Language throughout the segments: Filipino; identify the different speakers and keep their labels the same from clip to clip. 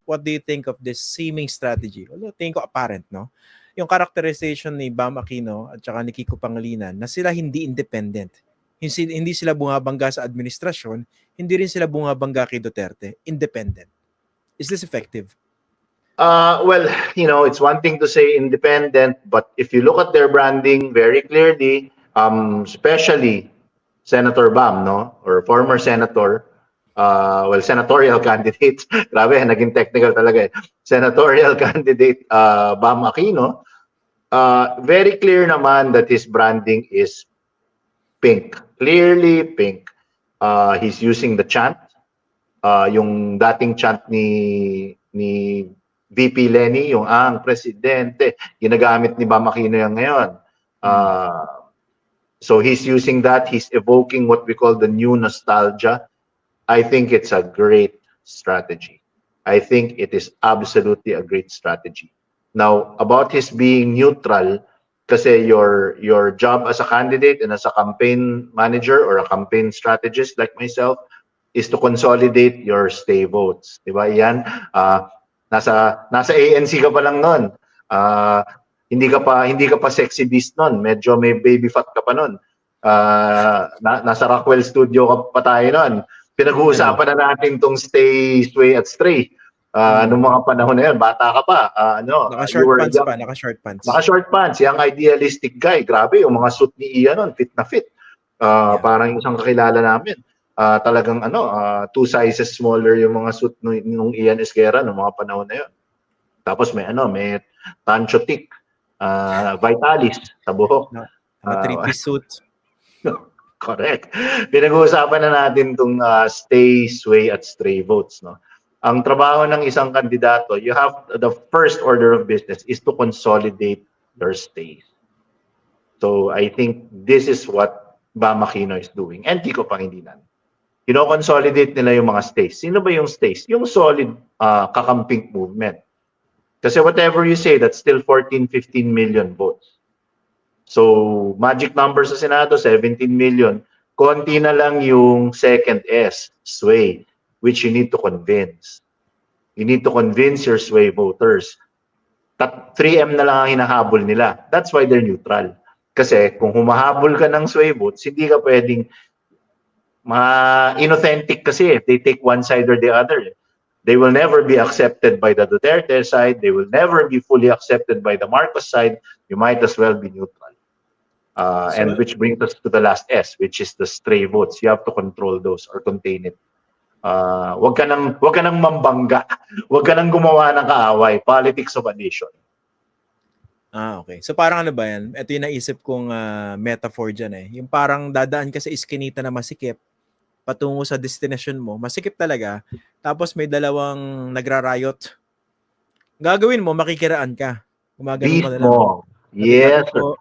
Speaker 1: what do you think of this seeming strategy? Although tingin ko apparent, no? Yung characterization ni Bam Aquino at saka ni Kiko Pangilinan na sila hindi independent. Hindi sila bumabangga sa administrasyon, hindi rin sila bumabangga kay Duterte. Independent. Is this effective?
Speaker 2: Well, it's one thing to say independent, but if you look at their branding very clearly, especially Senator Bam, no, or former senator, senatorial candidate. Grabe, naging technical talaga eh. Senatorial candidate Bam Aquino, very clear naman that his branding is pink, clearly pink. He's using the chant, yung dating chant ni VP Lenny, yung ang presidente, ginagamit ni Bam Aquino yan ngayon. So he's using that, he's evoking what we call the new nostalgia. I think it's a great strategy. I think it is absolutely a great strategy. Now, about his being neutral, kasi your job as a candidate and as a campaign manager or a campaign strategist like myself is to consolidate your stay votes. Diba? Yan, nasa ANC ka pa lang nun. Hindi ka pa sexy beast nun. Medyo may baby fat ka pa nun. Nasa Rockwell Studio ka pa tayo nun. Pinag-uusapan na natin tong stay, sway, at stray. Nung mga panahon na yun, bata ka pa.
Speaker 1: Naka-short pants.
Speaker 2: Naka-short pants. Yung idealistic guy. Grabe, yung mga suit ni Ian nun, fit na fit. Parang isang kakilala namin. Talagang 2 sizes smaller yung mga suit nung Ian Esguerra nung mga panahon na yun. Tapos may Tancho Tick, Vitalis sa buhok.
Speaker 1: Mga 3-piece suit.
Speaker 2: Correct. Pinag-uusapan na natin itong stay, sway, at stray votes. No? Ang trabaho ng isang kandidato, the first order of business is to consolidate your stays. So I think this is what Bam Aquino is doing. And Kiko Pangilinan. Consolidate nila yung mga stays. Sino ba yung stays? Yung solid kakamping movement. Kasi whatever you say, that's still 14, 15 million votes. So, magic number sa Senado, 17 million. Konti na lang yung second S, sway, which you need to convince. You need to convince your sway voters. 3M na lang ang hinahabol nila. That's why they're neutral. Kasi kung humahabol ka ng sway votes, hindi ka pwedeng inauthentic kasi if they take one side or the other. They will never be accepted by the Duterte side. They will never be fully accepted by the Marcos side. You might as well be neutral. And which brings us to the last S, which is the stray votes. You have to control those or contain it. Wag ka nang mambangga. Wag ka nang gumawa ng kaaway. Politics of addition.
Speaker 1: Okay. So parang ano ba yan? Ito yung naisip kong metaphor dyan eh. Yung parang dadaan ka sa iskinita na masikip patungo sa destination mo. Masikip talaga. Tapos may dalawang nagra-riot. Gagawin mo, makikiraan ka. Gumagano'n ka na lang.
Speaker 2: Yes, sir.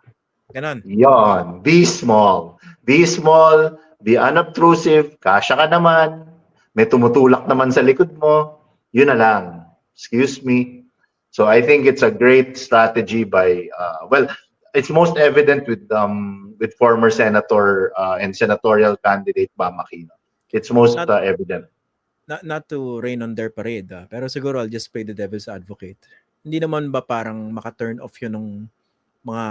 Speaker 1: Ganon.
Speaker 2: Yon. Be small. Be small. Be unobtrusive. Kasya ka naman. May tumutulak naman sa likod mo. Yun na lang. Excuse me. So I think it's a great strategy by, it's most evident with former senator and senatorial candidate Bam Aquino. It's most evident.
Speaker 1: Not to rain on their parade, pero siguro I'll just play the devil's advocate. Hindi naman ba parang maka-turn off yun ng mga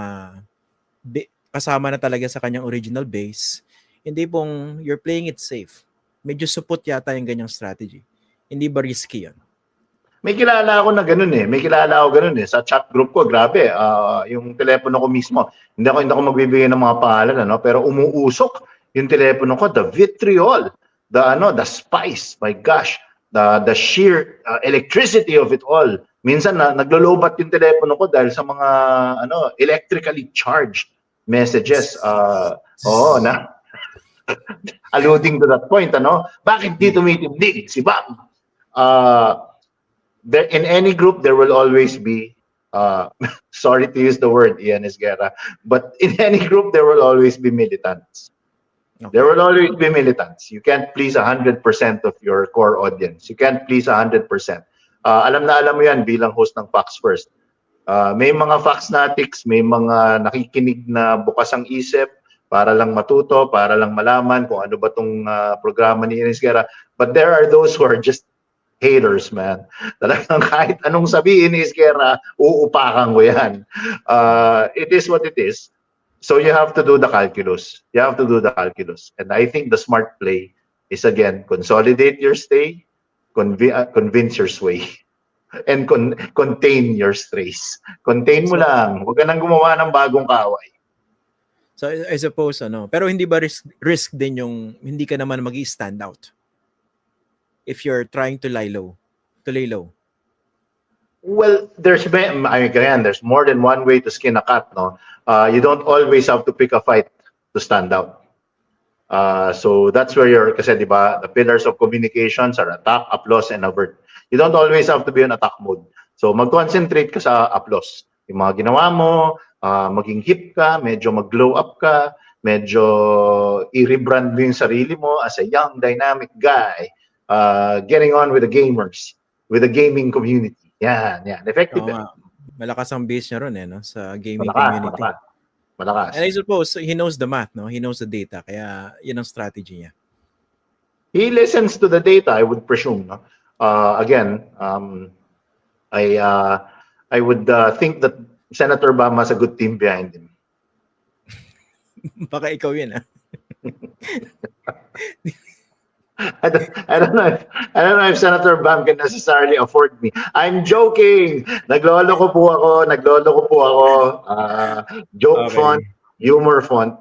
Speaker 1: kasama na talaga sa kanyang original base? Hindi pong you're playing it safe. Medyo supot yata yung ganyang strategy. Hindi ba risky yan?
Speaker 2: May kilala ako na ganun eh. Sa chat group ko, grabe. Yung telepono ko mismo. Hindi ako magbibigay ng mga pangalan, pero umuusok yung telepono ko, the vitriol, the spice, my gosh, the sheer electricity of it all. Minsan naglolobat yung telepono ko dahil sa mga electrically charged messages. Alluding to that point, bakit di tumitindig si Bam? In any group, there will always be, sorry to use the word, Ian Esguerra, but in any group, there will always be militants. Okay. There will always be militants. You can't please 100% of your core audience. You can't please 100%. Alam mo yan bilang host ng Facts First. May mga Factsnatics, may mga nakikinig na bukas ang isip para lang matuto, para lang malaman kung ano ba tong programa ni Ian Esguerra. But there are those who are just haters, man. Talagang kahit anong sabihin ni Iskera, uupakan ko yan. It is what it is. So you have to do the calculus. You have to do the calculus. And I think the smart play is, again, consolidate your stay, convince your sway, and contain your strays. Contain mo lang. Huwag ka nang gumawa ng bagong kaaway.
Speaker 1: So I suppose pero hindi ba risk din yung hindi ka naman magi-stand out if you're trying to lay low.
Speaker 2: Well, there's more than one way to skin a cat, no? You don't always have to pick a fight to stand out. So that's where kasi di ba, the pillars of communications are attack, applause, and avert. You don't always have to be on attack mode. So mag-concentrate ka sa applause. Yung mga ginawa mo, maging hip ka, medyo mag-glow up ka, medyo i-rebrand mo yung sarili mo as a young, dynamic guy, getting on with the gamers, with the gaming community. Yan. Effective.
Speaker 1: Malakas ang base niya ron no? Sa gaming community.
Speaker 2: Malakas.
Speaker 1: And I suppose he knows the math, no? He knows the data, kaya yun ang strategy niya.
Speaker 2: He listens to the data, I would presume. No? Again, I would think that Senator Bam has a good team behind him.
Speaker 1: Baka ikaw yun,
Speaker 2: I don't know if Senator Bam can necessarily afford me. I'm joking. Naglolo ko po ako. Joke
Speaker 1: Okay.
Speaker 2: font, humor font.